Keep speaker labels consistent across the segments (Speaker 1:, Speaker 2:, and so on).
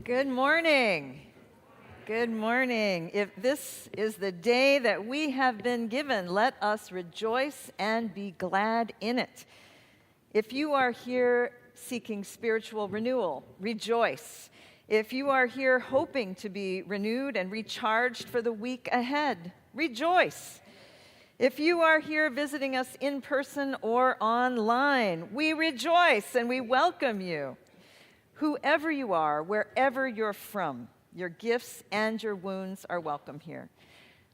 Speaker 1: Good morning. Good morning. If this is the day that we have been given, let us rejoice and be glad in it. If you are here seeking spiritual renewal, rejoice. If you are here hoping to be renewed and recharged for the week ahead, rejoice. If you are here visiting us in person or online, we rejoice and we welcome you. Whoever you are, wherever you're from, your gifts and your wounds are welcome here.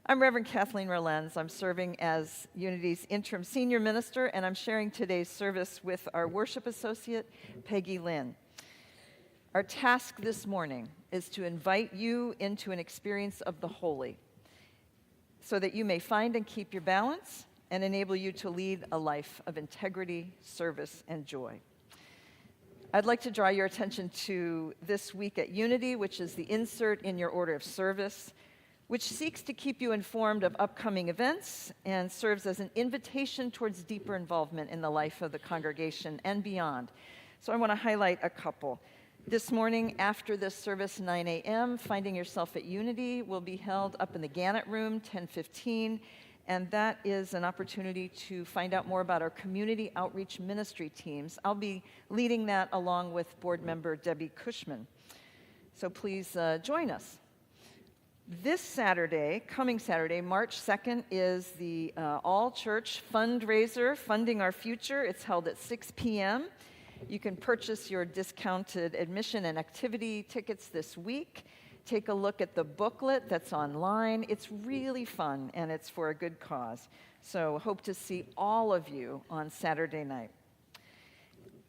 Speaker 1: I'm Reverend Kathleen Rolenz. I'm serving as Unity's interim senior minister, and I'm sharing today's service with our worship associate, Peggy Lynn. Our task this morning is to invite you into an experience of the holy so that you may find and keep your balance and enable you to lead a life of integrity, service, and joy. I'd like to draw your attention to this week at Unity, which is the insert in your order of service, which seeks to keep you informed of upcoming events and serves as an invitation towards deeper involvement in the life of the congregation and beyond. So I want to highlight a couple. This morning, after this service, 9 a.m., Finding Yourself at Unity will be held up in the Gannett Room, 1015, and that is an opportunity to find out more about our community outreach ministry teams. I'll be leading that along with board member Debbie Cushman. So please join us. This Saturday, coming Saturday, March 2nd, is the all-church fundraiser, Funding Our Future. It's held at 6 p.m. You can purchase your discounted admission and activity tickets this week. Take a look at the booklet that's online. It's really fun, and it's for a good cause. So hope to see all of you on Saturday night.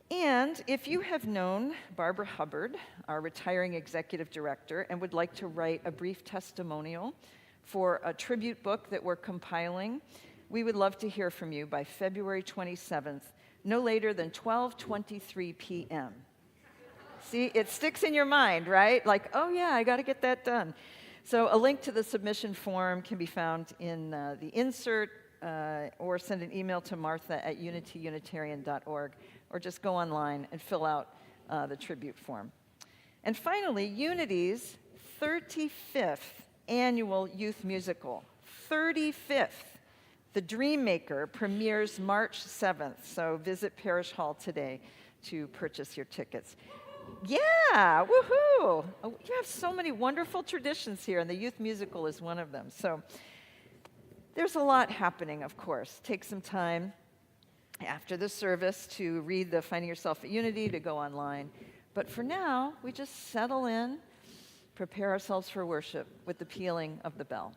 Speaker 1: And if you have known Barbara Hubbard, our retiring executive director, and would like to write a brief testimonial for a tribute book that we're compiling, we would love to hear from you by February 27th, no later than 12:23 p.m. See, it sticks in your mind, right? Like, oh yeah, I got to get that done. So a link to the submission form can be found in the insert, or send an email to martha@unityunitarian.org, or just go online and fill out the tribute form. And finally, Unity's 35th annual youth musical, 35th. The Dreammaker premieres March 7th, so visit Parish Hall today to purchase your tickets. Yeah, woohoo! Oh, you have so many wonderful traditions here, and the youth musical is one of them. So there's a lot happening, of course. Take some time after the service to read the Finding Yourself at Unity, to go online. But for now, we just settle in, prepare ourselves for worship with the pealing of the bell.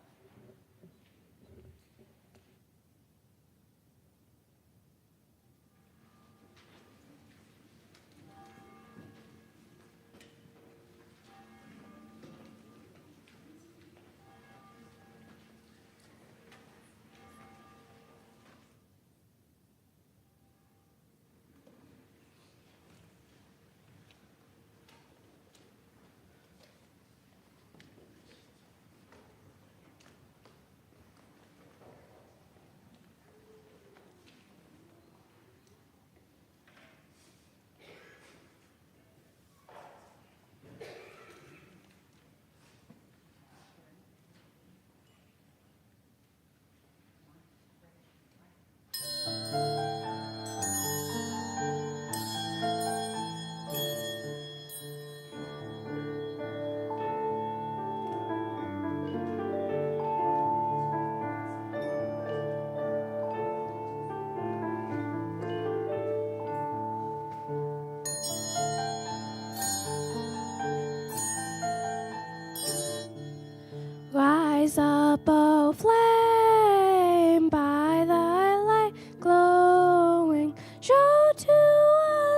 Speaker 2: Rise up, O flame, by thy light glowing, show to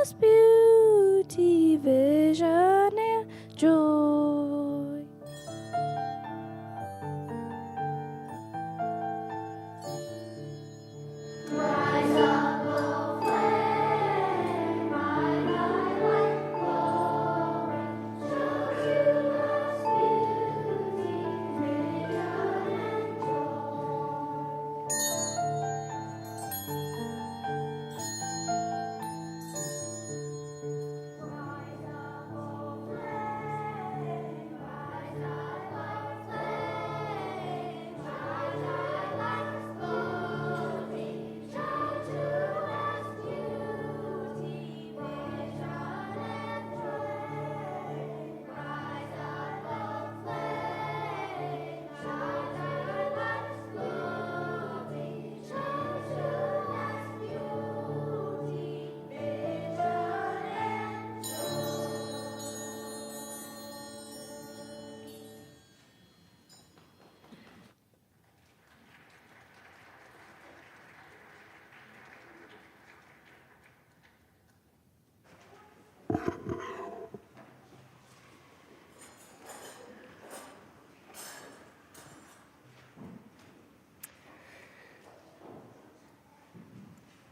Speaker 2: us beauty, vision, and joy. Rise up, O flame, by thy light glowing, show to us beauty, vision, and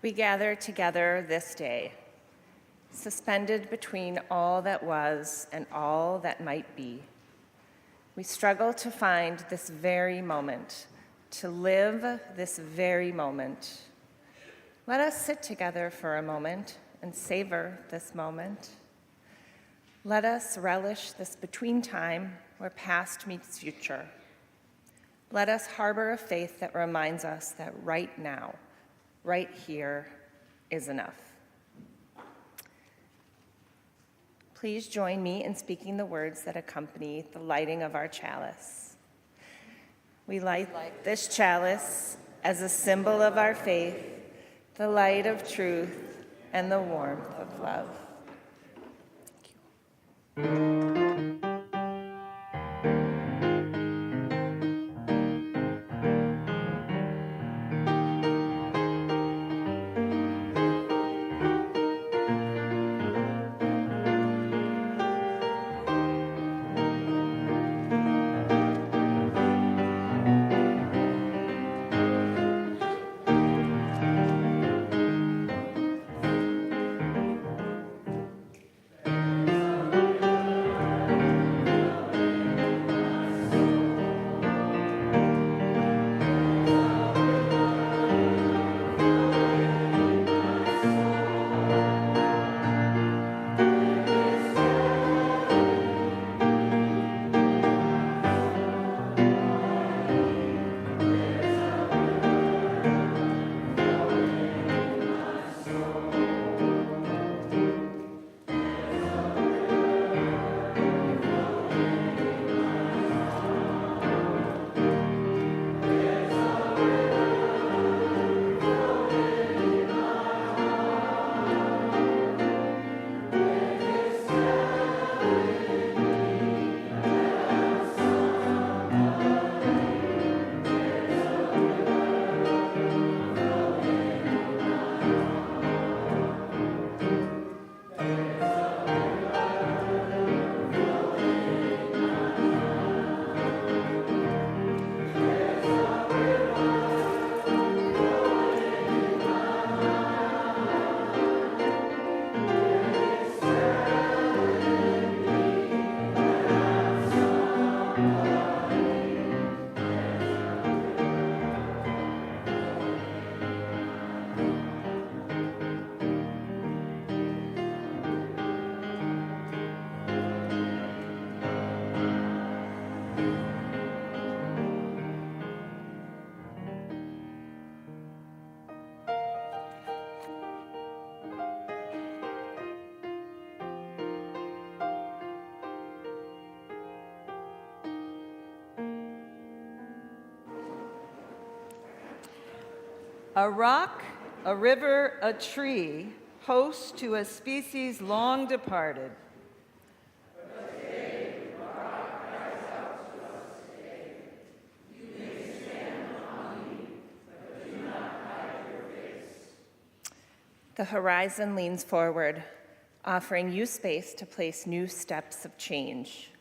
Speaker 3: We gather together this day, suspended between all that was and all that might be. We struggle to find this very moment, to live this very moment. Let us sit together for a moment and savor this moment. Let us relish this between time where past meets future. Let us harbor a faith that reminds us that right now, right here, is enough. Please join me in speaking the words that accompany the lighting of our chalice. We light this chalice as a symbol of our faith, the light of truth, and the warmth of love. Thank you.
Speaker 1: A rock, a river, a tree, host to a species long departed.
Speaker 3: The horizon leans forward, offering you space to place new steps of change.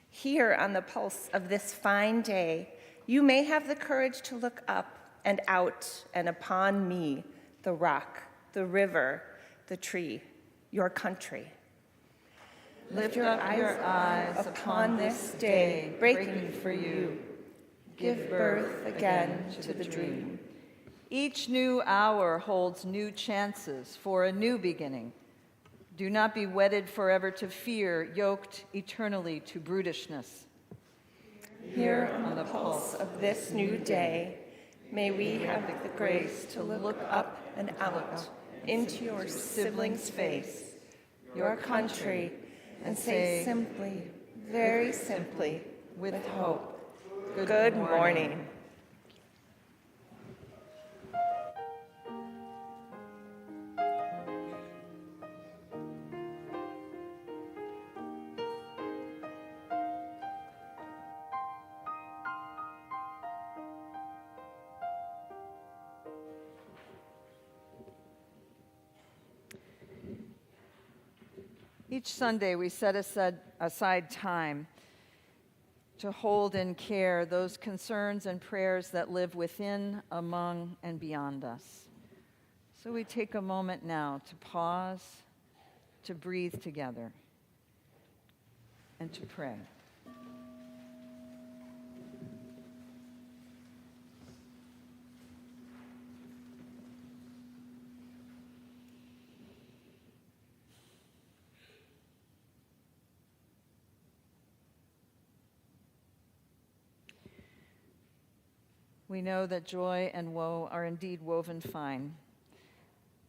Speaker 3: Here on the pulse of this fine day, you may have the courage to look up and out and upon me, the rock, the river, the tree, your country.
Speaker 1: Lift up your eyes upon this day, breaking for you. Give birth again to the dream. Each new hour holds new chances for a new beginning. Do not be wedded forever to fear, yoked eternally to brutishness.
Speaker 3: Here on the pulse of this new day, may we have the grace to look up and out into your sibling's face, your country, and say simply, very simply, with hope, good morning.
Speaker 1: Each Sunday, we set aside time to hold in care those concerns and prayers that live within, among, and beyond us. So we take a moment now to pause, to breathe together, and to pray. We know that joy and woe are indeed woven fine,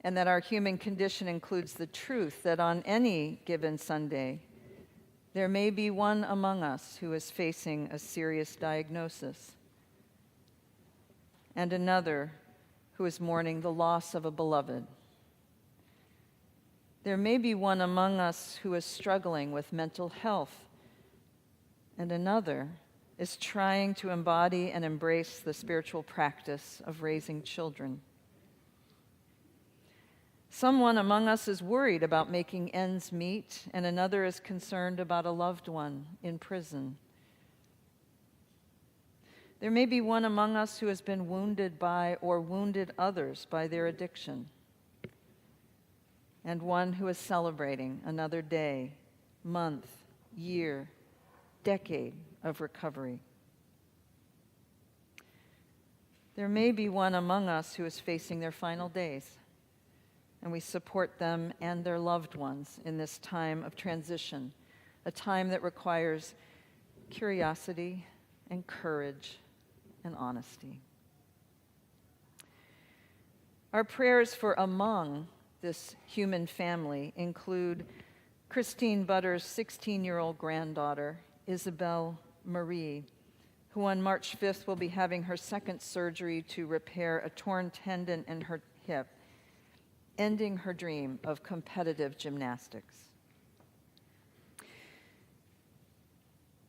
Speaker 1: and that our human condition includes the truth that on any given Sunday, there may be one among us who is facing a serious diagnosis, and another who is mourning the loss of a beloved. There may be one among us who is struggling with mental health, and another is trying to embody and embrace the spiritual practice of raising children. Someone among us is worried about making ends meet, and another is concerned about a loved one in prison. There may be one among us who has been wounded by or wounded others by their addiction, and one who is celebrating another day, month, year, decade of recovery. There may be one among us who is facing their final days, and we support them and their loved ones in this time of transition, a time that requires curiosity and courage and honesty. Our prayers for among this human family include Christine Butter's 16-year-old granddaughter, Isabel Marie, who on March 5th will be having her second surgery to repair a torn tendon in her hip, ending her dream of competitive gymnastics.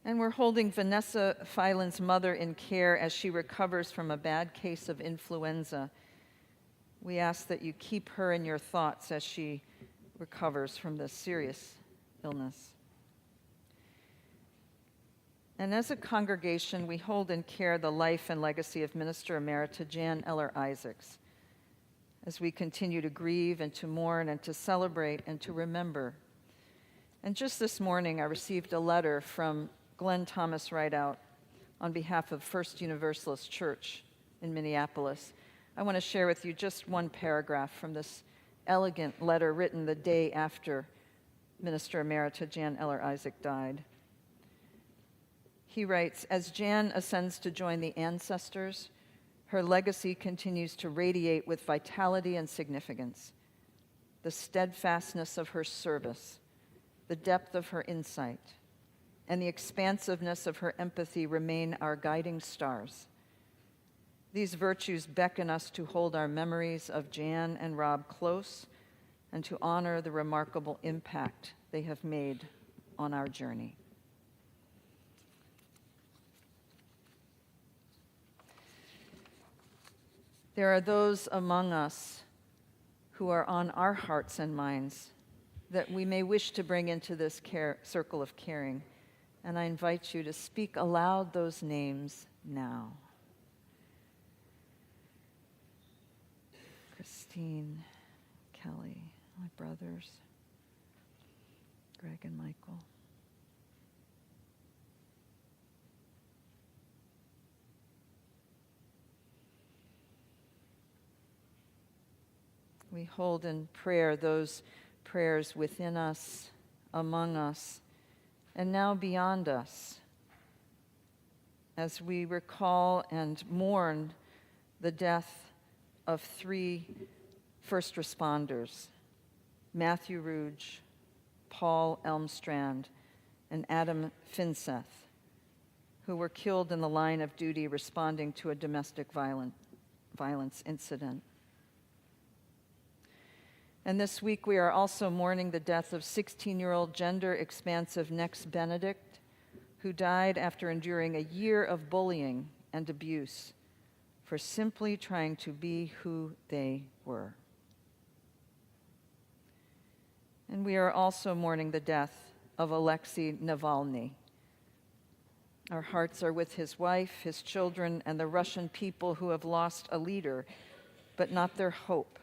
Speaker 1: And we're holding Vanessa Filan's mother in care as she recovers from a bad case of influenza. We ask that you keep her in your thoughts as she recovers from this serious illness. And as a congregation, we hold in care the life and legacy of Minister Emerita Jan Eller Isaacs, as we continue to grieve and to mourn and to celebrate and to remember. And just this morning, I received a letter from Glenn Thomas Rideout on behalf of First Universalist Church in Minneapolis. I want to share with you just one paragraph from this elegant letter written the day after Minister Emerita Jan Eller Isaac died. He writes, "As Jan ascends to join the ancestors, her legacy continues to radiate with vitality and significance. The steadfastness of her service, the depth of her insight, and the expansiveness of her empathy remain our guiding stars. These virtues beckon us to hold our memories of Jan and Rob close and to honor the remarkable impact they have made on our journey." There are those among us who are on our hearts and minds that we may wish to bring into this circle of caring, and I invite you to speak aloud those names now. Christine, Kelly, my brothers, Greg and Michael. We hold in prayer those prayers within us, among us, and now beyond us, as we recall and mourn the death of 3 first responders, Matthew Rouge, Paul Elmstrand, and Adam Finseth, who were killed in the line of duty responding to a domestic violence incident. And this week we are also mourning the death of 16-year-old gender-expansive Nex Benedict, who died after enduring a year of bullying and abuse for simply trying to be who they were. And we are also mourning the death of Alexei Navalny. Our hearts are with his wife, his children, and the Russian people who have lost a leader, but not their hope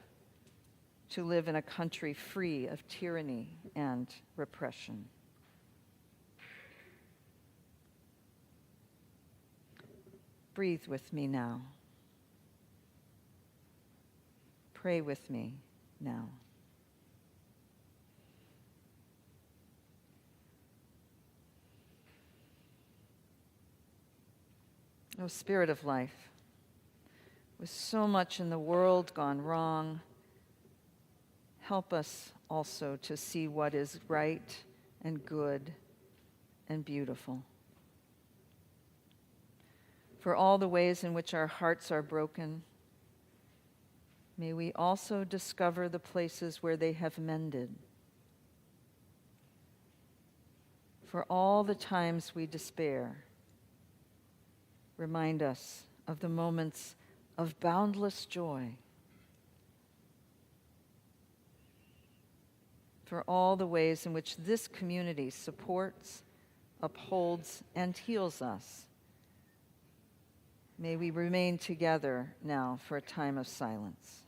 Speaker 1: to live in a country free of tyranny and repression. Breathe with me now. Pray with me now. O Spirit of life, With so much in the world gone wrong, help us also to see what is right and good and beautiful. For all the ways in which our hearts are broken, may we also discover the places where they have mended. For all the times we despair, remind us of the moments of boundless joy. For all the ways in which this community supports, upholds, and heals us, may we remain together now for a time of silence.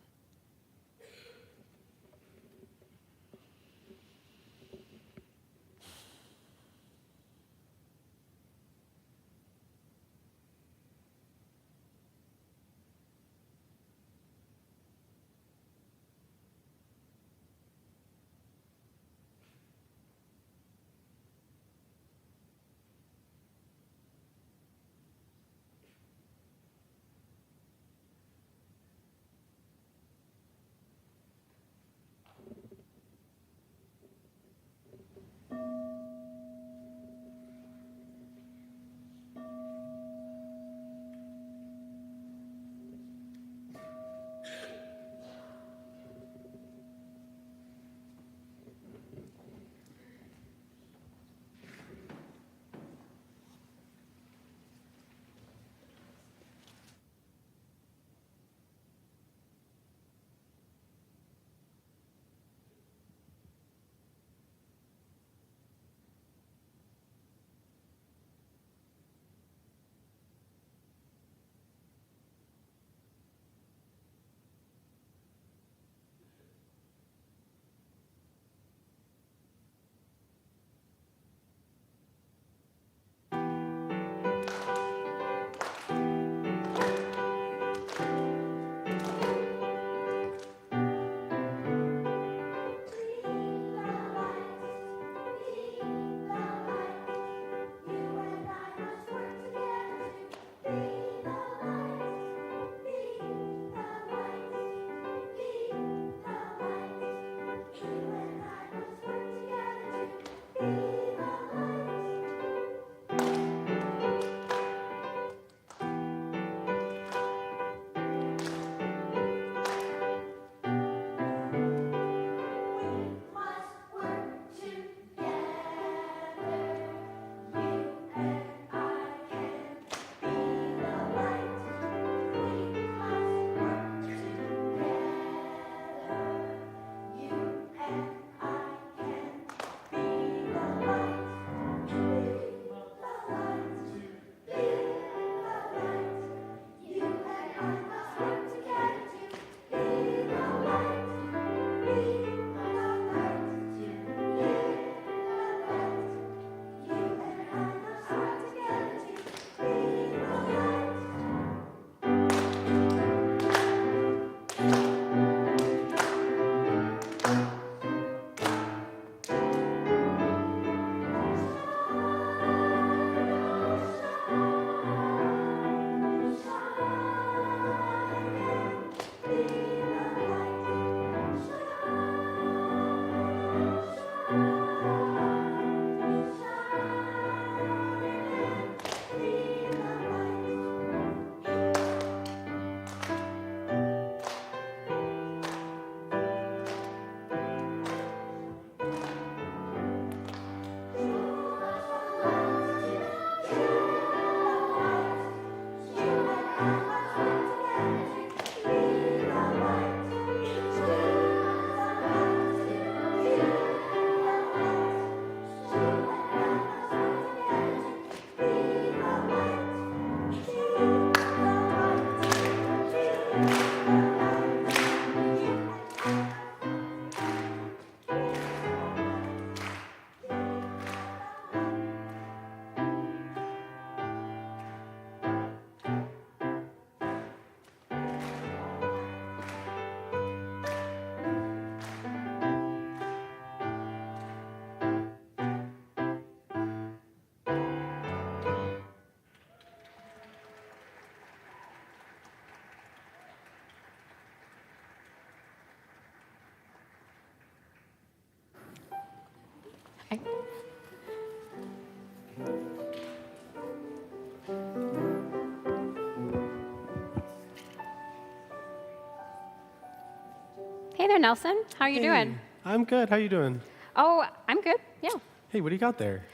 Speaker 4: Hey there, Nelson. How are you doing?
Speaker 5: I'm good. How you doing?
Speaker 4: Oh, I'm good. Yeah.
Speaker 5: Hey, what do you got there?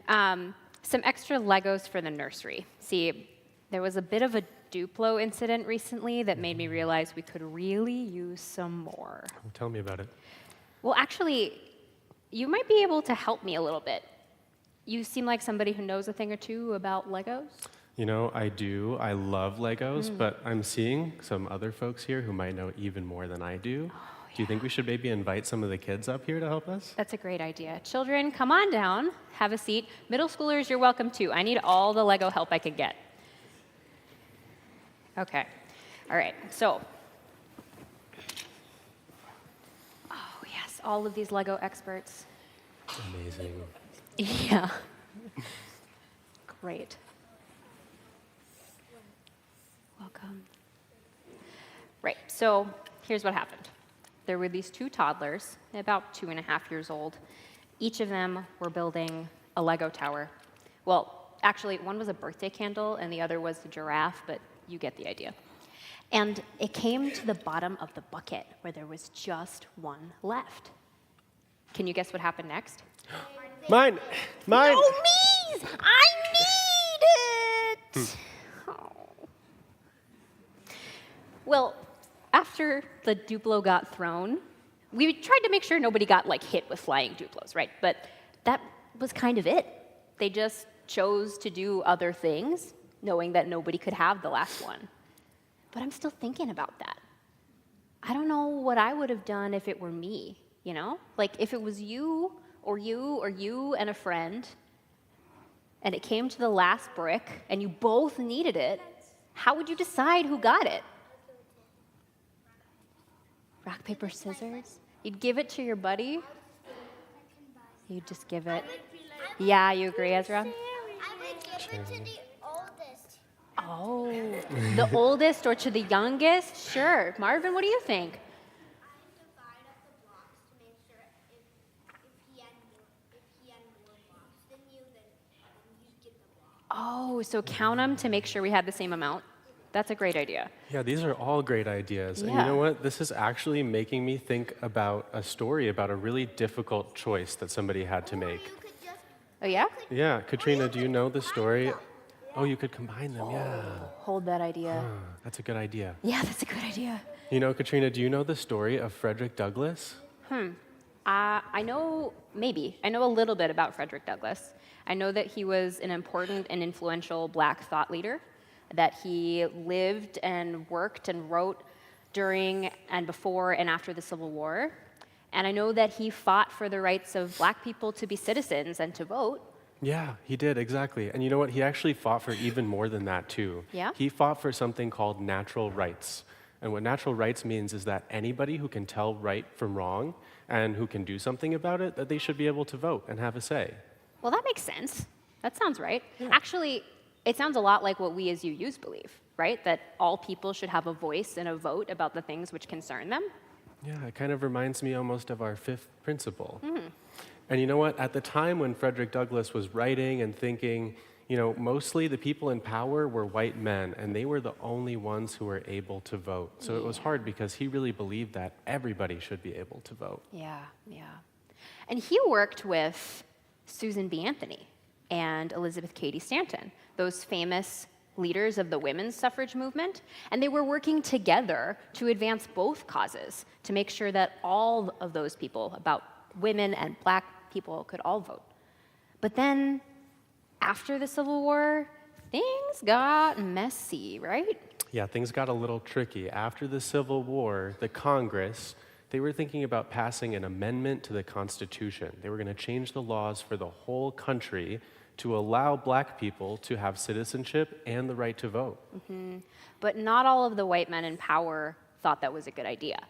Speaker 4: Some extra Legos for the nursery. See, there was a bit of a Duplo incident recently that made me realize we could really use some more.
Speaker 5: Tell me about it.
Speaker 4: Well, actually, you might be able to help me a little bit. You seem like somebody who knows a thing or two about Legos.
Speaker 5: You know, I do. I love Legos, but I'm seeing some other folks here who might know even more than I do. Do you think we should maybe invite some of the kids up here to help us?
Speaker 4: That's a great idea. Children, come on down, have a seat. Middle schoolers, you're welcome too. I need all the Lego help I could get. Okay. All right. So, oh yes, all of these Lego experts.
Speaker 5: Amazing.
Speaker 4: Yeah. Great. Welcome. Right. So here's what happened. There were these two toddlers, about 2.5 years old. Each of them were building a Lego tower. Well, actually, one was a birthday candle, and the other was a giraffe, but you get the idea. And it came to the bottom of the bucket where there was just one left. Can you guess what happened next?
Speaker 5: Mine! Mine!
Speaker 4: No, me! I need it! Oh. Well, after the Duplo got thrown, we tried to make sure nobody got like hit with flying Duplos, right? But that was kind of it. They just chose to do other things, knowing that nobody could have the last one. But I'm still thinking about that. I don't know what I would have done if it were me, you know? Like if it was you or you and a friend, and it came to the last brick, and you both needed it, how would you decide who got it? Rock, paper, scissors? You'd give it to your buddy? You'd just give it. Yeah, you agree, Ezra?
Speaker 2: I would give it to the oldest.
Speaker 4: Oh, the oldest or to the youngest? Sure. Marvin, what do you think?
Speaker 2: I divide up the blocks to make sure if he had more blocks than you, then you get the block.
Speaker 4: Oh, so count them to make sure we had the same amount? That's a great idea.
Speaker 5: Yeah, these are all great ideas. And you
Speaker 4: Yeah.
Speaker 5: know what? This is actually making me think about a story about a really difficult choice that somebody had to make.
Speaker 2: You could just
Speaker 4: Oh, yeah?
Speaker 5: Yeah, Katrina, do you know the story? Oh, you could combine them, yeah.
Speaker 4: Hold that idea.
Speaker 5: That's a good idea.
Speaker 4: Yeah, that's a good idea.
Speaker 5: You know, Katrina, do you know the story of Frederick Douglass?
Speaker 4: I know a little bit about Frederick Douglass. I know that he was an important and influential black thought leader, that he lived and worked and wrote during and before and after the Civil War. And I know that he fought for the rights of black people to be citizens and to vote.
Speaker 5: Yeah, he did, exactly. And you know what? He actually fought for even more than that, too.
Speaker 4: Yeah?
Speaker 5: He fought for something called natural rights. And what natural rights means is that anybody who can tell right from wrong and who can do something about it, that they should be able to vote and have a say.
Speaker 4: Well, that makes sense. That sounds right. Actually, it sounds a lot like what we as UUs believe, right? That all people should have a voice and a vote about the things which concern them.
Speaker 5: Yeah, it kind of reminds me almost of our fifth principle. And you know what? At the time when Frederick Douglass was writing and thinking, you know, mostly the people in power were white men, and they were the only ones who were able to vote. So it was hard because he really believed that everybody should be able to vote.
Speaker 4: Yeah. And he worked with Susan B. Anthony and Elizabeth Cady Stanton, those famous leaders of the women's suffrage movement, and they were working together to advance both causes to make sure that all of those people, about women and black people, could all vote. But then, after the Civil War, things got messy, right?
Speaker 5: Yeah, things got a little tricky. After the Civil War, the Congress, they were thinking about passing an amendment to the Constitution. They were going to change the laws for the whole country to allow black people to have citizenship and the right to vote.
Speaker 4: But not all of the white men in power thought that was a good idea.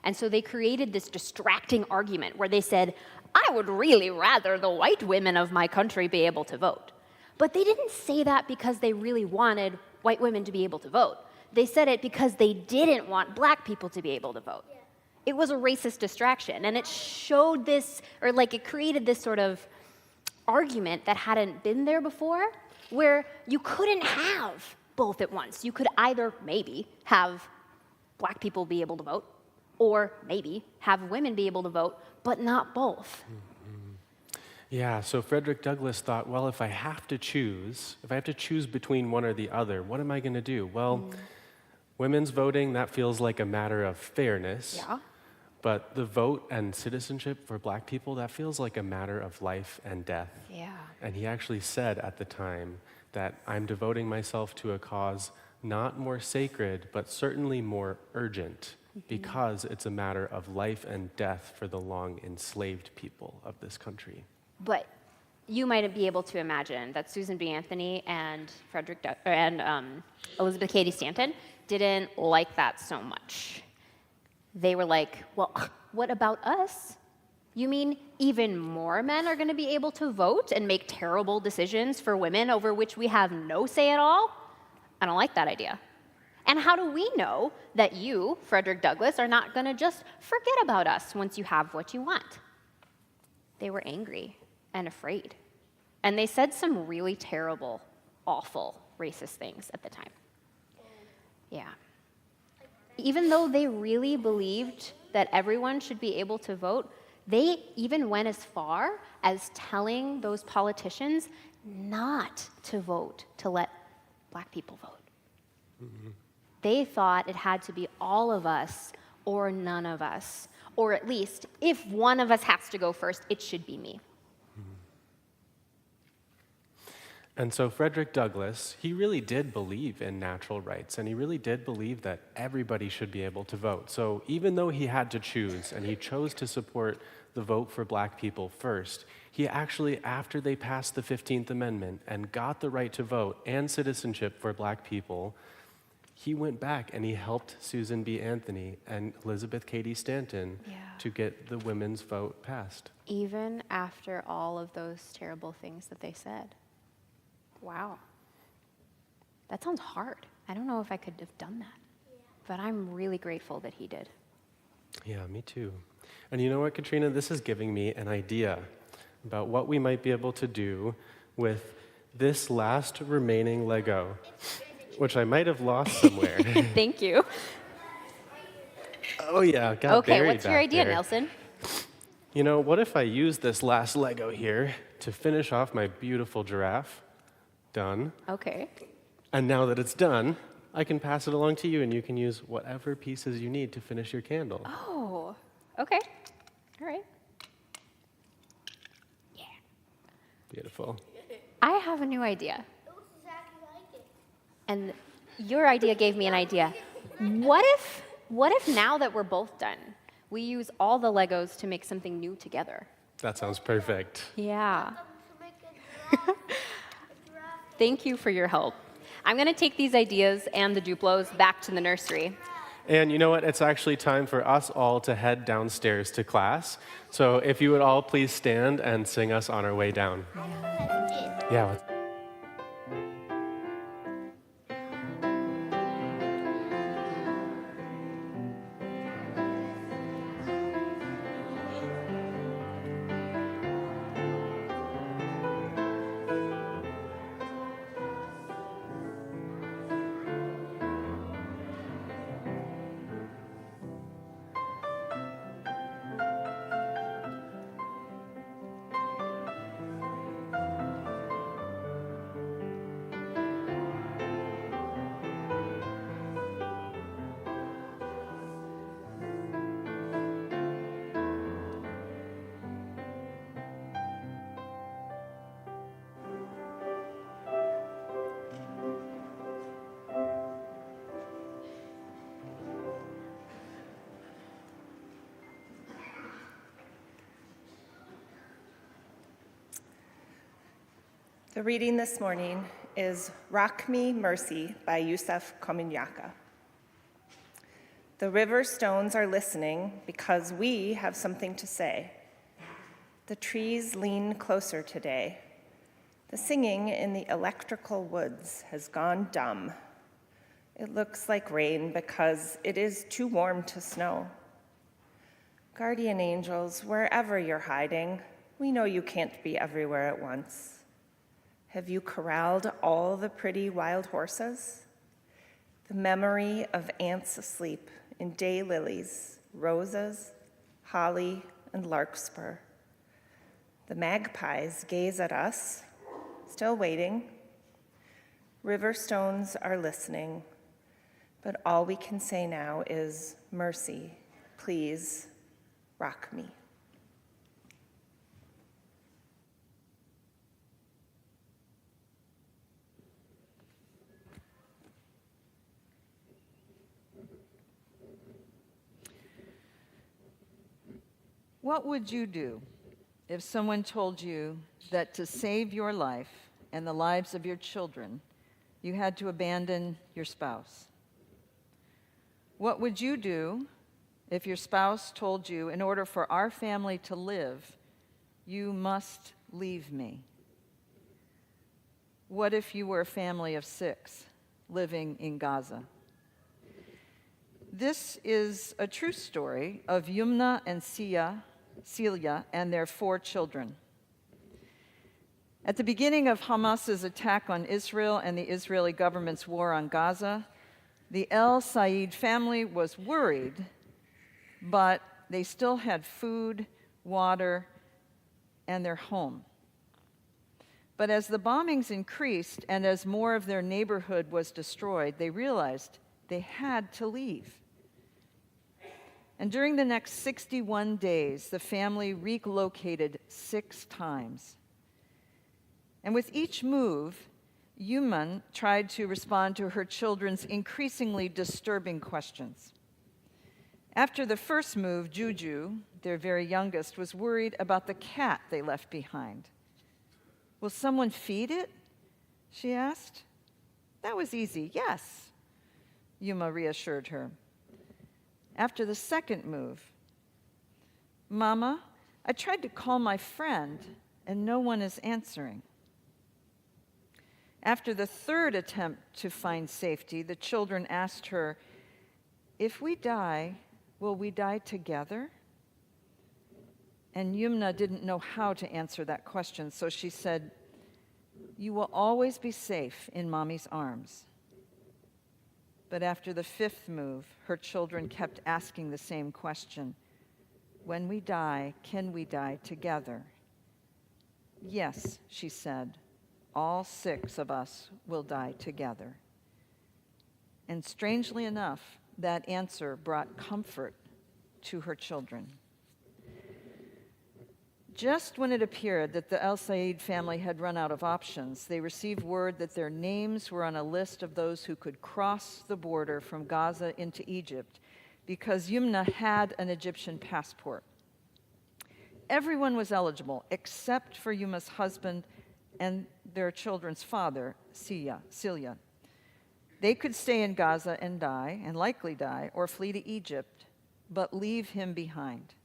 Speaker 4: And so they created this distracting argument where they said, I would really rather the white women of my country be able to vote. But they didn't say that because they really wanted white women to be able to vote. They said it because they didn't want black people to be able to vote. It was a racist distraction, and it showed this, or like it created this sort of argument that hadn't been there before, where you couldn't have both at once. You could either maybe have black people be able to vote, or maybe have women be able to vote, but not both.
Speaker 5: Yeah, so Frederick Douglass thought, well, if I have to choose between one or the other, what am I going to do? Well, women's voting, that feels like a matter of fairness.
Speaker 4: Yeah.
Speaker 5: But the vote and citizenship for black people, that feels like a matter of life and death.
Speaker 4: Yeah.
Speaker 5: And he actually said at the time that I'm devoting myself to a cause not more sacred, but certainly more urgent, because it's a matter of life and death for the long enslaved people of this country.
Speaker 4: But you might be able to imagine that Susan B. Anthony and Elizabeth Cady Stanton didn't like that so much. They were like, well, what about us? You mean even more men are going to be able to vote and make terrible decisions for women over which we have no say at all? I don't like that idea. And how do we know that you, Frederick Douglass, are not going to just forget about us once you have what you want? They were angry and afraid. And they said some really terrible, awful, racist things at the time. Yeah. Even though they really believed that everyone should be able to vote, they even went as far as telling those politicians not to vote to let black people vote. Mm-hmm. They thought it had to be all of us or none of us, or at least if one of us has to go first, it should be me.
Speaker 5: And so Frederick Douglass, he really did believe in natural rights, and he really did believe that everybody should be able to vote. So even though he had to choose, and he chose to support the vote for black people first, he actually, after they passed the 15th Amendment and got the right to vote and citizenship for black people, he went back and he helped Susan B. Anthony and Elizabeth Cady Stanton to get the women's vote passed.
Speaker 4: Even after all of those terrible things that they said. Wow. That sounds hard. I don't know if I could have done that. But I'm really grateful that he did.
Speaker 5: Yeah, me too. And you know what, Katrina? This is giving me an idea about what we might be able to do with this last remaining Lego, which I might have lost somewhere.
Speaker 4: Thank you.
Speaker 5: Oh yeah, got buried
Speaker 4: Okay, what's your
Speaker 5: back
Speaker 4: idea,
Speaker 5: there.
Speaker 4: Nelson?
Speaker 5: You know, what if I use this last Lego here to finish off my beautiful giraffe? Done.
Speaker 4: Okay.
Speaker 5: And now that it's done, I can pass it along to you, and you can use whatever pieces you need to finish your candle.
Speaker 4: Oh, okay. All right. Yeah.
Speaker 5: Beautiful.
Speaker 4: I have a new idea.
Speaker 2: It looks exactly like it.
Speaker 4: And your idea gave me an idea. What if now that we're both done, we use all the Legos to make something new together?
Speaker 5: That sounds perfect.
Speaker 4: Yeah.
Speaker 2: To make a giraffe.
Speaker 4: Thank you for your help. I'm going to take these ideas and the Duplos back to the nursery.
Speaker 5: And you know what? It's actually time for us all to head downstairs to class. So if you would all please stand and sing us on our way down. Yeah.
Speaker 3: The reading this morning is Rock Me Mercy by Yusuf Kominyaka. The river stones are listening because we have something to say. The trees lean closer today. The singing in the electrical woods has gone dumb. It looks like rain because it is too warm to snow. Guardian angels, wherever you're hiding, we know you can't be everywhere at once. Have you corralled all the pretty wild horses? The memory of ants asleep in daylilies roses, holly, and larkspur. The magpies gaze at us, still waiting. River stones are listening, but all we can say now is, mercy, please, rock me.
Speaker 1: What would you do if someone told you that to save your life and the lives of your children, you had to abandon your spouse? What would you do if your spouse told you, in order for our family to live, you must leave me? What if you were a family of 6 living in Gaza? This is a true story of Yumna and Celia and their 4 children. At the beginning of Hamas's attack on Israel and the Israeli government's war on Gaza, the El Said family was worried, but they still had food, water, and their home. But as the bombings increased and as more of their neighborhood was destroyed, they realized they had to leave. And during the next 61 days, the family relocated 6 times. And with each move, Yuman tried to respond to her children's increasingly disturbing questions. After the first move, Juju, their very youngest, was worried about the cat they left behind. "Will someone feed it?" she asked. "That was easy, yes," Yuma reassured her. After the second move, "Mama, I tried to call my friend and no one is answering." After the third attempt to find safety, the children asked her, "If we die, will we die together?" And Yumna didn't know how to answer that question, so she said, "You will always be safe in Mommy's arms." But after the 5th move, her children kept asking the same question. "When we die, can we die together?" "Yes," she said, "all 6 of us will die together." And strangely enough, that answer brought comfort to her children. Just when it appeared that the El Said family had run out of options, they received word that their names were on a list of those who could cross the border from Gaza into Egypt because Yumna had an Egyptian passport. Everyone was eligible except for Yuma's husband and their children's father, Celia. They could stay in Gaza and die, and likely die, or flee to Egypt, but leave him behind.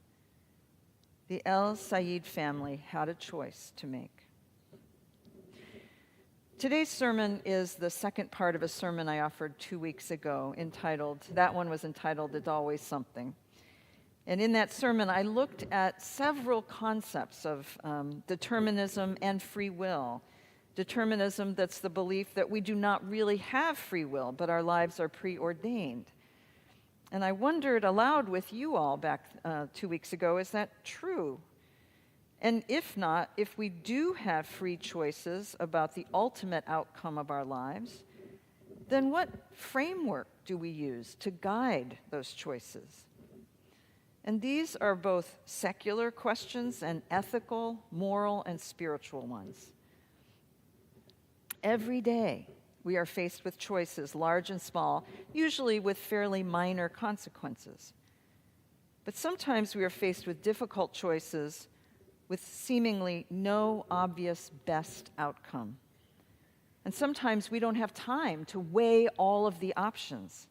Speaker 1: The El Said family had a choice to make. Today's sermon is the second part of a sermon I offered 2 weeks ago, that one was entitled, "It's Always Something." And in that sermon, I looked at several concepts of determinism and free will. Determinism, that's the belief that we do not really have free will, but our lives are preordained. And I wondered aloud with you all back 2 weeks ago, is that true? And if not, if we do have free choices about the ultimate outcome of our lives, then what framework do we use to guide those choices? And these are both secular questions and ethical, moral, and spiritual ones. Every day, we are faced with choices, large and small, usually with fairly minor consequences. But sometimes we are faced with difficult choices with seemingly no obvious best outcome. And sometimes we don't have time to weigh all of the options.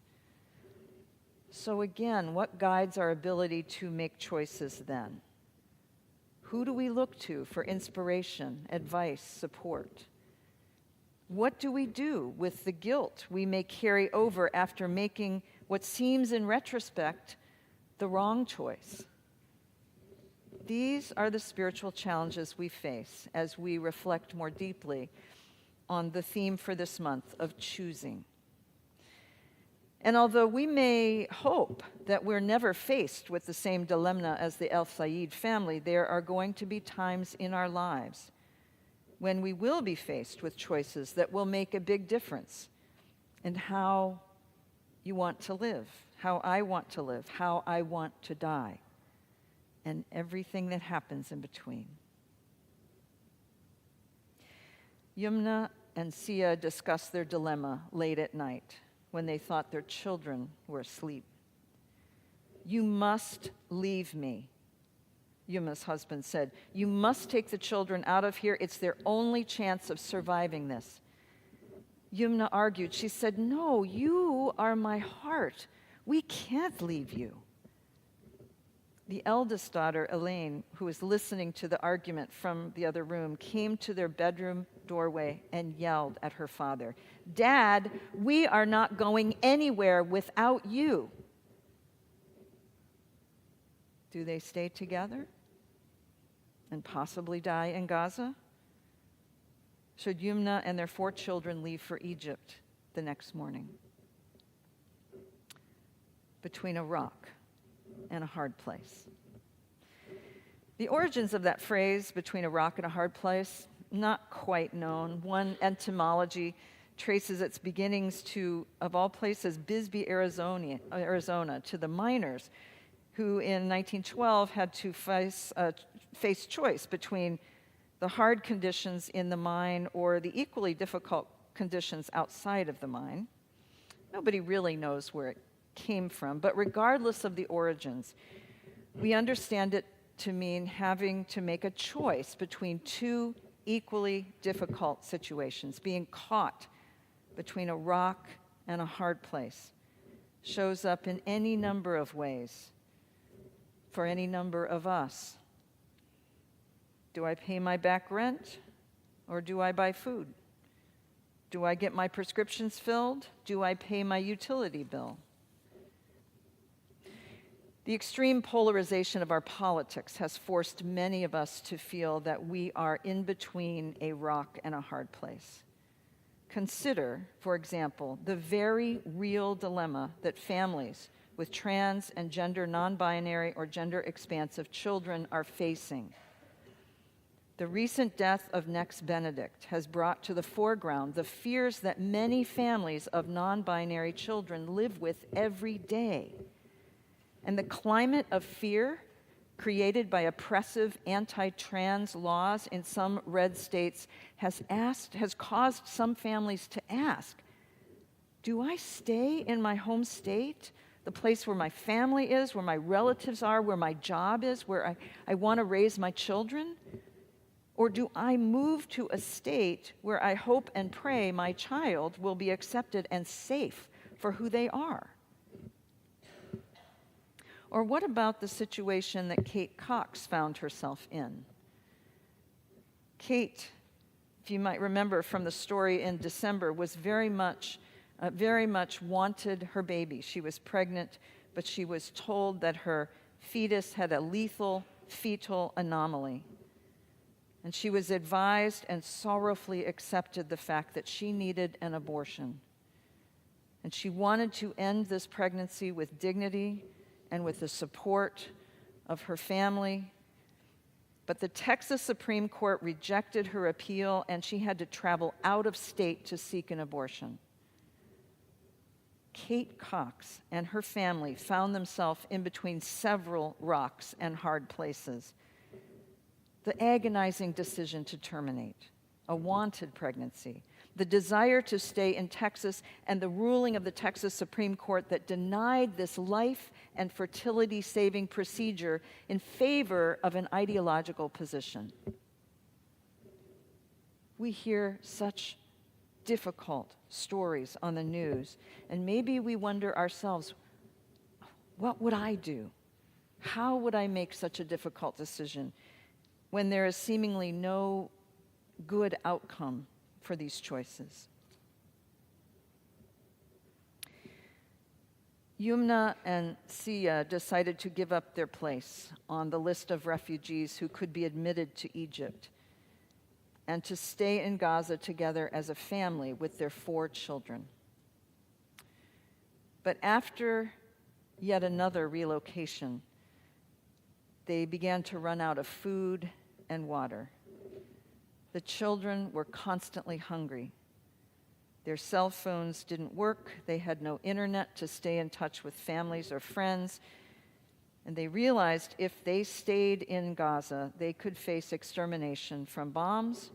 Speaker 1: So again, what guides our ability to make choices then? Who do we look to for inspiration, advice, support? What do we do with the guilt we may carry over after making what seems in retrospect the wrong choice? These are the spiritual challenges we face as we reflect more deeply on the theme for this month of choosing. And although we may hope that we're never faced with the same dilemma as the El Sayed family, there are going to be times in our lives when we will be faced with choices that will make a big difference in how you want to live, how I want to live, how I want to die, and everything that happens in between. Yumna and Sia discussed their dilemma late at night when they thought their children were asleep. "You must leave me," Yumna's husband said. "You must take the children out of here. It's their only chance of surviving this." Yumna argued. She said, "No, you are my heart. We can't leave you." The eldest daughter, Elaine, who was listening to the argument from the other room, came to their bedroom doorway and yelled at her father, "Dad, we are not going anywhere without you." Do they stay together and possibly die in Gaza? Should Yumna and their 4 children leave for Egypt the next morning? Between a rock and a hard place. The origins of that phrase, between a rock and a hard place, not quite known. One etymology traces its beginnings to, of all places, Bisbee, Arizona, to the miners who in 1912 had to face choice between the hard conditions in the mine or the equally difficult conditions outside of the mine. Nobody really knows where it came from, but regardless of the origins, we understand it to mean having to make a choice between 2 equally difficult situations. Being caught between a rock and a hard place shows up in any number of ways for any number of us. Do I pay my back rent, or do I buy food? Do I get my prescriptions filled? Do I pay my utility bill? The extreme polarization of our politics has forced many of us to feel that we are in between a rock and a hard place. Consider, for example, the very real dilemma that families with trans and gender non-binary or gender expansive children are facing. The recent death of Nex Benedict has brought to the foreground the fears that many families of non-binary children live with every day. And the climate of fear created by oppressive anti-trans laws in some red states has caused some families to ask, do I stay in my home state, the place where my family is, where my relatives are, where my job is, where I want to raise my children? Or do I move to a state where I hope and pray my child will be accepted and safe for who they are? Or what about the situation that Kate Cox found herself in? Kate, if you might remember from the story in December, was very much wanted her baby. She was pregnant, but she was told that her fetus had a lethal fetal anomaly. And she was advised and sorrowfully accepted the fact that she needed an abortion. And she wanted to end this pregnancy with dignity and with the support of her family. But the Texas Supreme Court rejected her appeal, and she had to travel out of state to seek an abortion. Kate Cox and her family found themselves in between several rocks and hard places. The agonizing decision to terminate a wanted pregnancy, the desire to stay in Texas, and the ruling of the Texas Supreme Court that denied this life and fertility-saving procedure in favor of an ideological position. We hear such difficult stories on the news, and maybe we wonder ourselves, what would I do? How would I make such a difficult decision when there is seemingly no good outcome for these choices? Yumna and Sia decided to give up their place on the list of refugees who could be admitted to Egypt and to stay in Gaza together as a family with their 4 children. But after yet another relocation, they began to run out of food and water. The children were constantly hungry. Their cell phones didn't work. They had no internet to stay in touch with families or friends. And they realized if they stayed in Gaza, they could face extermination from bombs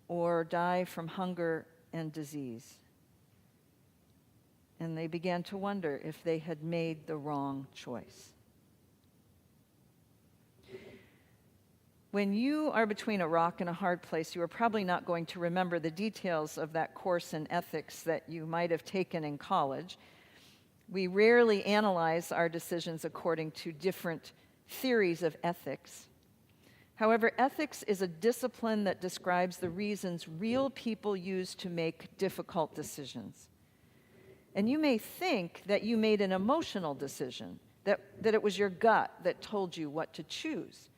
Speaker 1: or die from hunger and disease. And they began to wonder if they had made the wrong choice. When you are between a rock and a hard place, you are probably not going to remember the details of that course in ethics that you might have taken in college. We rarely analyze our decisions according to different theories of ethics. However, ethics is a discipline that describes the reasons real people use to make difficult decisions. And you may think that you made an emotional decision, that it was your gut that told you what to choose.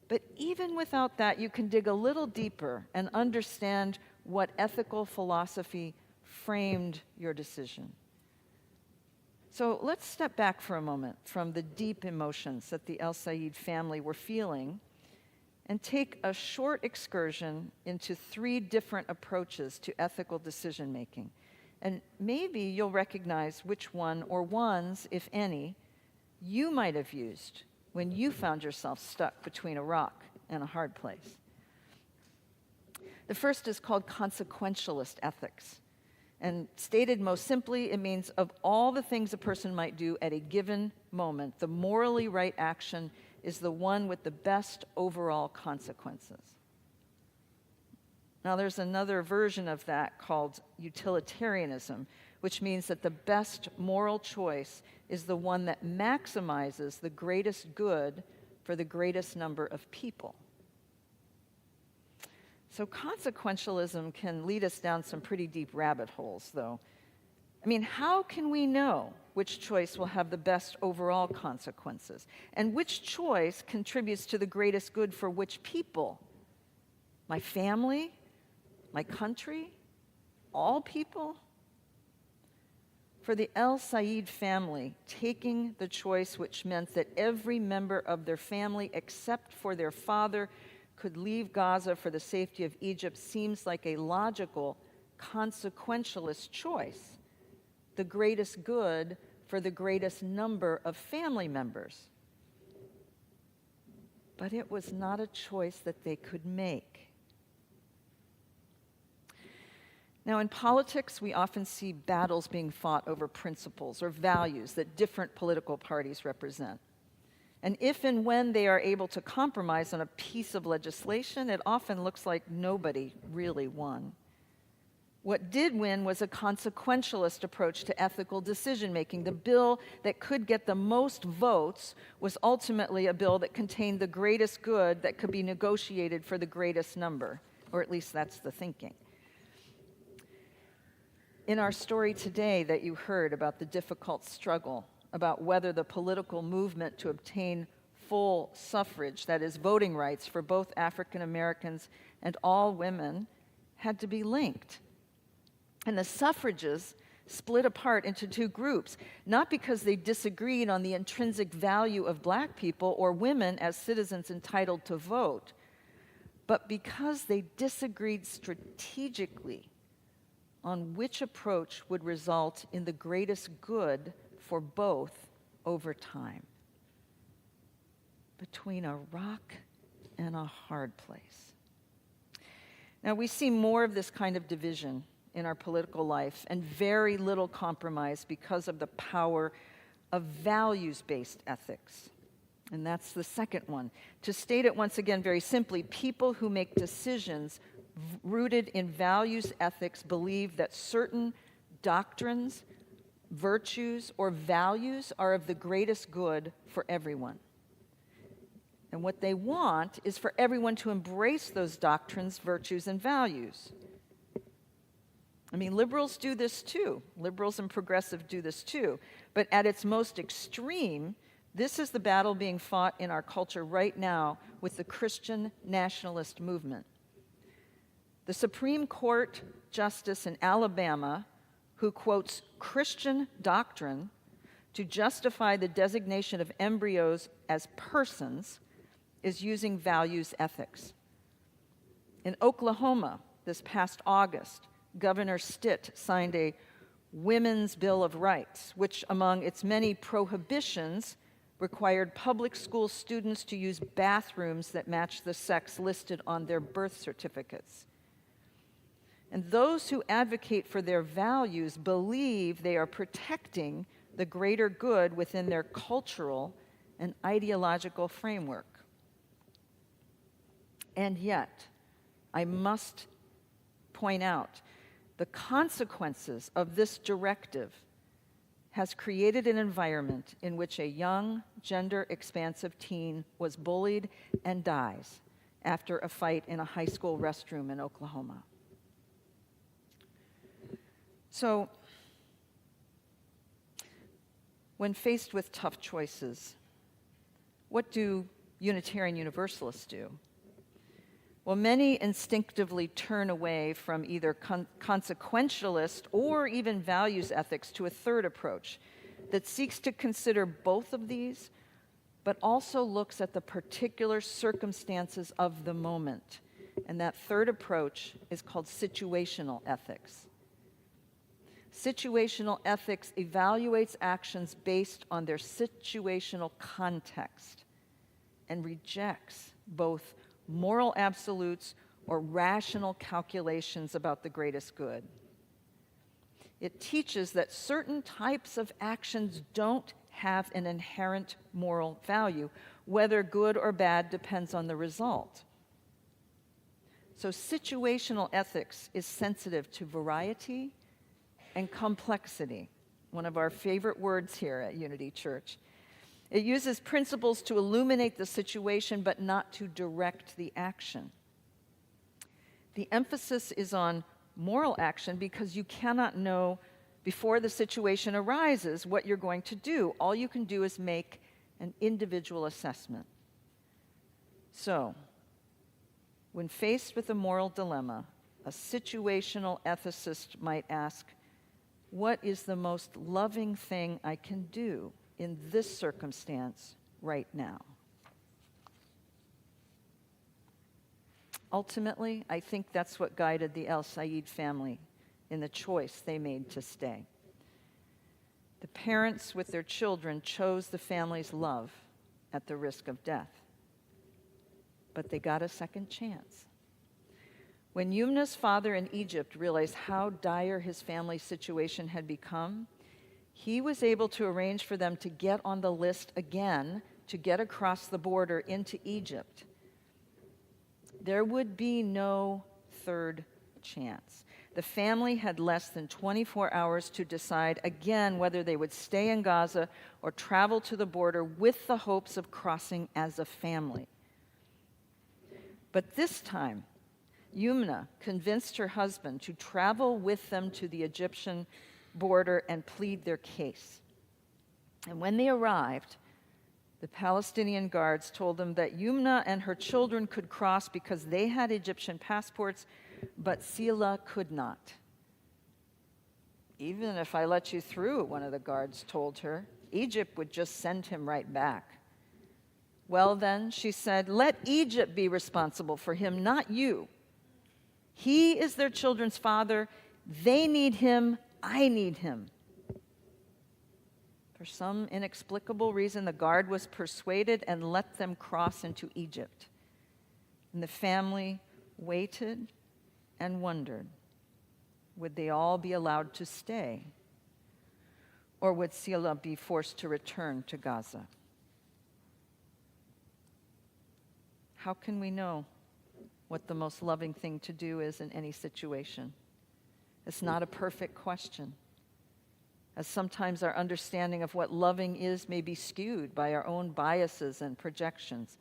Speaker 1: But even without that, you can dig a little deeper and understand what ethical philosophy framed your decision. So let's step back for a moment from the deep emotions that the El Said family were feeling and take a short excursion into 3 different approaches to ethical decision making. And maybe you'll recognize which one or ones, if any, you might have used when you found yourself stuck between a rock and a hard place. The first is called consequentialist ethics. And stated most simply, it means of all the things a person might do at a given moment, the morally right action is the one with the best overall consequences. Now, there's another version of that called utilitarianism, which means that the best moral choice is the one that maximizes the greatest good for the greatest number of people. So consequentialism can lead us down some pretty deep rabbit holes, though. I mean, how can we know which choice will have the best overall consequences? And which choice contributes to the greatest good for which people? My family? My country? All people? For the El Said family, taking the choice which meant that every member of their family, except for their father, could leave Gaza for the safety of Egypt seems like a logical, consequentialist choice. The greatest good for the greatest number of family members. But it was not a choice that they could make. Now, in politics, we often see battles being fought over principles or values that different political parties represent. And if and when they are able to compromise on a piece of legislation, it often looks like nobody really won. What did win was a consequentialist approach to ethical decision-making. The bill that could get the most votes was ultimately a bill that contained the greatest good that could be negotiated for the greatest number, or at least that's the thinking. In our story today that you heard about the difficult struggle about whether the political movement to obtain full suffrage, that is, voting rights for both African Americans and all women, had to be linked. And the suffragists split apart into 2 groups, not because they disagreed on the intrinsic value of black people or women as citizens entitled to vote, but because they disagreed strategically on which approach would result in the greatest good for both over time. Between a rock and a hard place. Now, we see more of this kind of division in our political life and very little compromise because of the power of values-based ethics. And that's the second one. To state it once again very simply, people who make decisions rooted in values ethics believe that certain doctrines, virtues, or values are of the greatest good for everyone. And what they want is for everyone to embrace those doctrines, virtues, and values. I mean, liberals do this too. Liberals and progressives do this too. But at its most extreme, this is the battle being fought in our culture right now with the Christian nationalist movement. The Supreme Court justice in Alabama who quotes Christian doctrine to justify the designation of embryos as persons is using values ethics. In Oklahoma, this past August, Governor Stitt signed a Women's Bill of Rights, which, among its many prohibitions, required public school students to use bathrooms that match the sex listed on their birth certificates. And those who advocate for their values believe they are protecting the greater good within their cultural and ideological framework. And yet, I must point out the consequences of this directive has created an environment in which a young, gender-expansive teen was bullied and dies after a fight in a high school restroom in Oklahoma. So, when faced with tough choices, what do Unitarian Universalists do? Well, many instinctively turn away from either consequentialist or even values ethics to a third approach that seeks to consider both of these, but also looks at the particular circumstances of the moment. And that third approach is called situational ethics. Situational ethics evaluates actions based on their situational context and rejects both moral absolutes or rational calculations about the greatest good. It teaches that certain types of actions don't have an inherent moral value. Whether good or bad depends on the result. So situational ethics is sensitive to variety and complexity, one of our favorite words here at Unity Church. It uses principles to illuminate the situation, but not to direct the action. The emphasis is on moral action because you cannot know before the situation arises what you're going to do. All you can do is make an individual assessment. So, when faced with a moral dilemma, a situational ethicist might ask, what is the most loving thing I can do in this circumstance right now? Ultimately, I think that's what guided the El Said family in the choice they made to stay. The parents with their children chose the family's love at the risk of death. But they got a second chance. When Yumna's father in Egypt realized how dire his family's situation had become, he was able to arrange for them to get on the list again to get across the border into Egypt. There would be no third chance. The family had less than 24 hours to decide again whether they would stay in Gaza or travel to the border with the hopes of crossing as a family. But this time, Yumna convinced her husband to travel with them to the Egyptian border and plead their case. And when they arrived, the Palestinian guards told them that Yumna and her children could cross because they had Egyptian passports, but Sila could not. Even if I let you through, one of the guards told her, Egypt would just send him right back. Well then, she said, let Egypt be responsible for him, not you. He is their children's father. They need him. I need him. For some inexplicable reason, the guard was persuaded and let them cross into Egypt. And the family waited and wondered, would they all be allowed to stay? Or would Sila be forced to return to Gaza? How can we know what the most loving thing to do is in any situation? It's not a perfect question, as sometimes our understanding of what loving is may be skewed by our own biases and projections.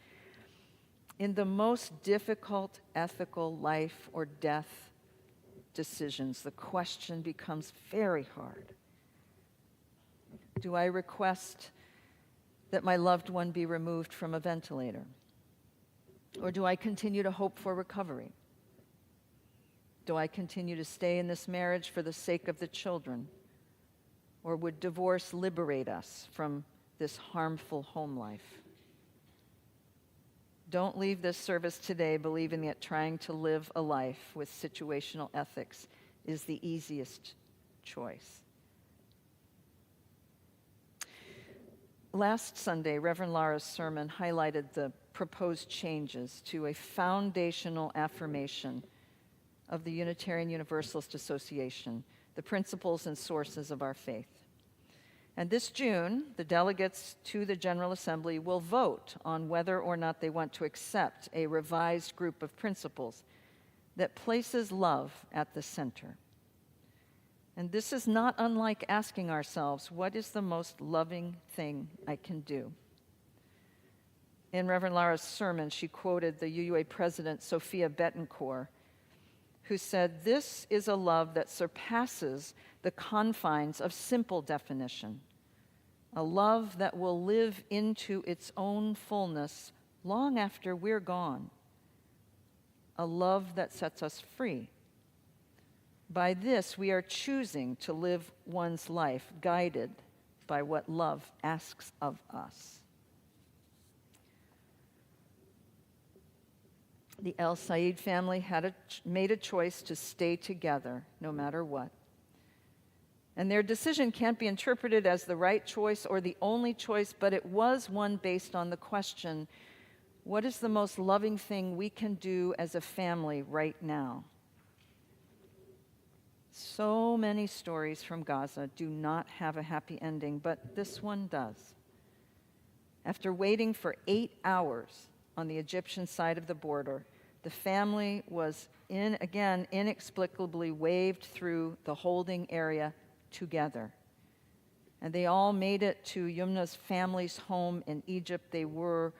Speaker 1: In the most difficult ethical life or death decisions, the question becomes very hard. Do I request that my loved one be removed from a ventilator? Or do I continue to hope for recovery? Do I continue to stay in this marriage for the sake of the children? Or would divorce liberate us from this harmful home life? Don't leave this service today believing that trying to live a life with situational ethics is the easiest choice. Last Sunday, Reverend Lara's sermon highlighted the proposed changes to a foundational affirmation of the Unitarian Universalist Association, the principles and sources of our faith. And this June, the delegates to the General Assembly will vote on whether or not they want to accept a revised group of principles that places love at the center. And this is not unlike asking ourselves, what is the most loving thing I can do? In Reverend Lara's sermon, she quoted the UUA president, Sophia Bettencourt, who said, "This is a love that surpasses the confines of simple definition, a love that will live into its own fullness long after we're gone, a love that sets us free. By this, we are choosing to live one's life guided by what love asks of us." The El Said family had made a choice to stay together no matter what. And their decision can't be interpreted as the right choice or the only choice, but it was one based on the question, what is the most loving thing we can do as a family right now? So many stories from Gaza do not have a happy ending, but this one does. After waiting for 8 hours on the Egyptian side of the border, the family was inexplicably waved through the holding area together. And they all made it to Yumna's family's home in Egypt. They were,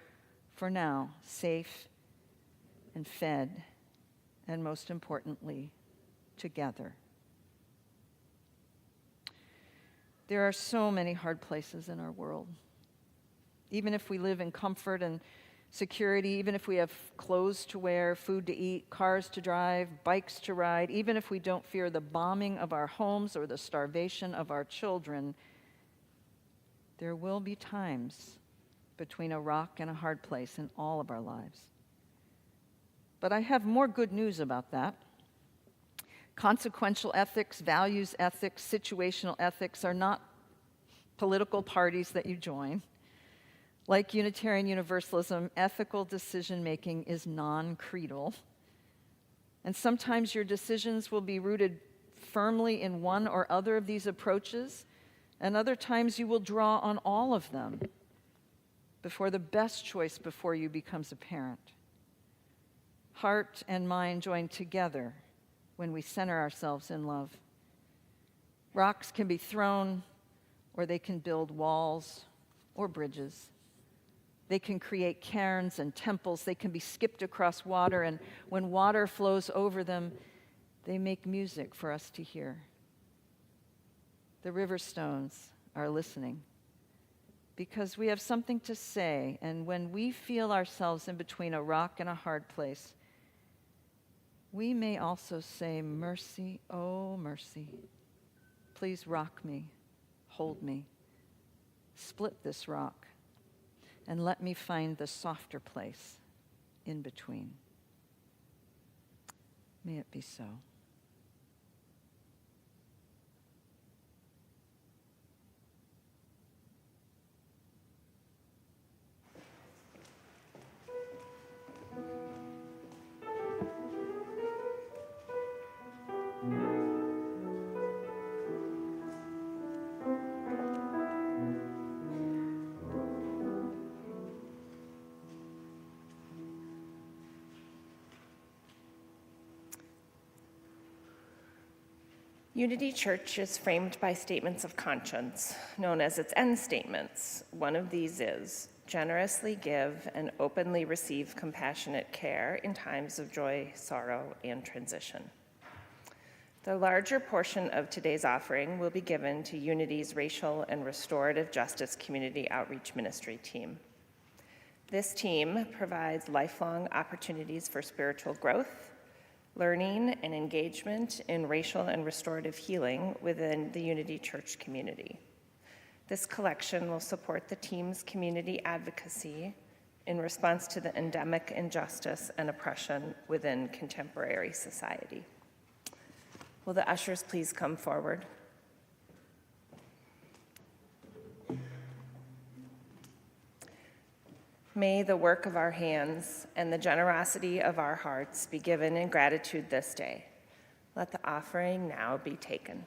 Speaker 1: for now, safe and fed, and most importantly, together. There are so many hard places in our world. Even if we live in comfort and security, even if we have clothes to wear, food to eat, cars to drive, bikes to ride, even if we don't fear the bombing of our homes or the starvation of our children, there will be times between a rock and a hard place in all of our lives. But I have more good news about that. Consequential ethics, values ethics, situational ethics are not political parties that you join. Like Unitarian Universalism, ethical decision-making is non-creedal. And sometimes your decisions will be rooted firmly in one or other of these approaches, and other times you will draw on all of them before the best choice before you becomes apparent. Heart and mind join together when we center ourselves in love. Rocks can be thrown, or they can build walls or bridges. They can create cairns and temples. They can be skipped across water, and when water flows over them, they make music for us to hear. The river stones are listening because we have something to say, and when we feel ourselves in between a rock and a hard place, we may also say, "Mercy, oh mercy, please rock me, hold me, split this rock, and let me find the softer place in between." May it be so.
Speaker 3: Unity Church is framed by statements of conscience, known as its end statements. One of these is, generously give and openly receive compassionate care in times of joy, sorrow, and transition. The larger portion of today's offering will be given to Unity's Racial and Restorative Justice Community Outreach Ministry team. This team provides lifelong opportunities for spiritual growth, learning and engagement in racial and restorative healing within the Unity Church community. This collection will support the team's community advocacy in response to the endemic injustice and oppression within contemporary society. Will the ushers please come forward? May the work of our hands and the generosity of our hearts be given in gratitude this day. Let the offering now be taken.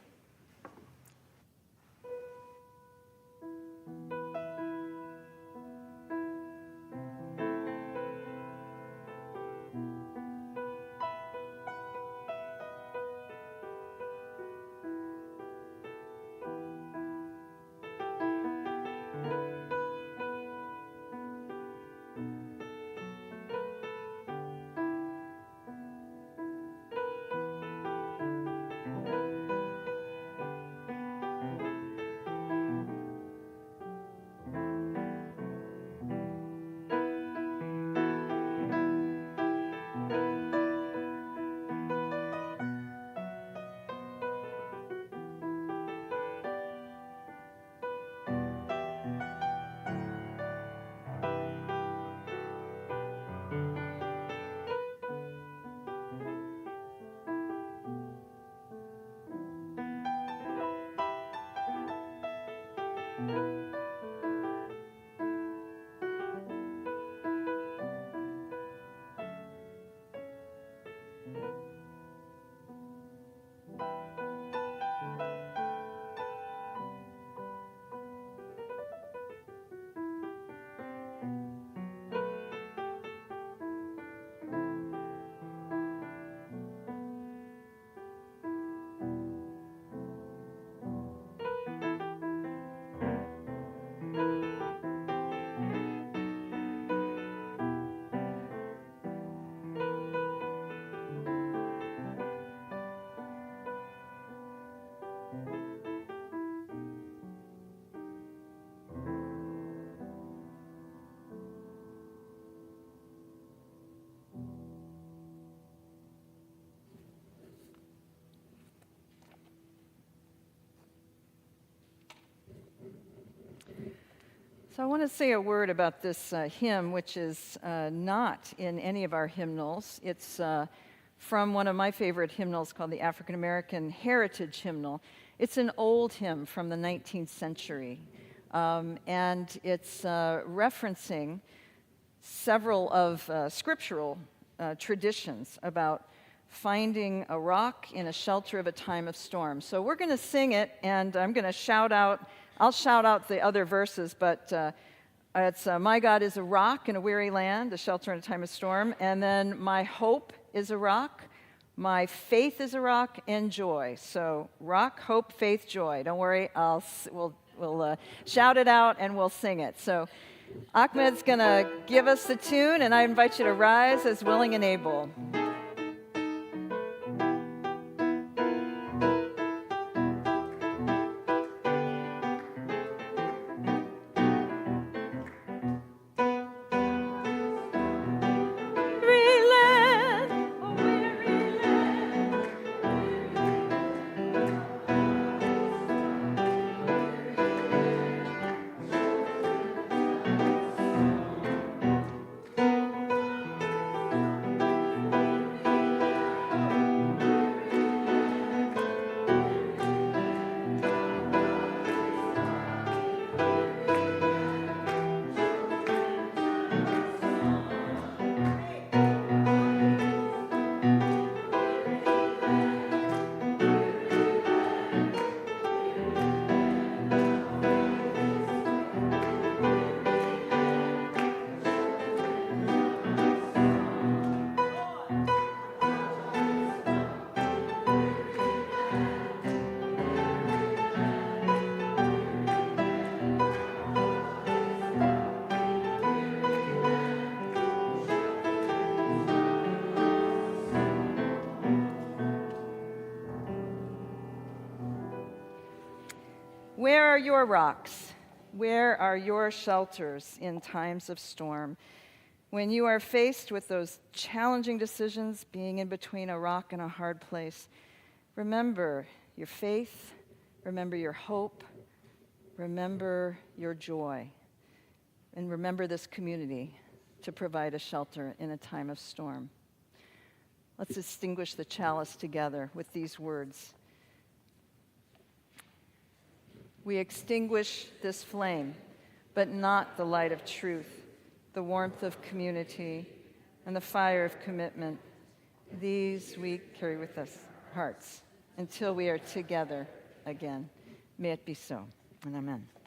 Speaker 1: So I want to say a word about this hymn, which is not in any of our hymnals. It's from one of my favorite hymnals called the African American Heritage Hymnal. It's an old hymn from the 19th century, and it's referencing several of scriptural traditions about finding a rock in a shelter of a time of storm. So we're going to sing it, and I'm going to shout out. I'll shout out the other verses, but it's my God is a rock in a weary land, a shelter in a time of storm. And then my hope is a rock, my faith is a rock, and joy. So rock, hope, faith, joy. Don't worry, we'll shout it out and we'll sing it. So Ahmed's going to give us the tune, and I invite you to rise as willing and able. Where are your rocks? Where are your shelters in times of storm? When you are faced with those challenging decisions, being in between a rock and a hard place, remember your faith, remember your hope, remember your joy, and remember this community to provide a shelter in a time of storm. Let's extinguish the chalice together with these words. We extinguish this flame, but not the light of truth, the warmth of community, and the fire of commitment. These we carry with us, hearts, until we are together again. May it be so, and amen.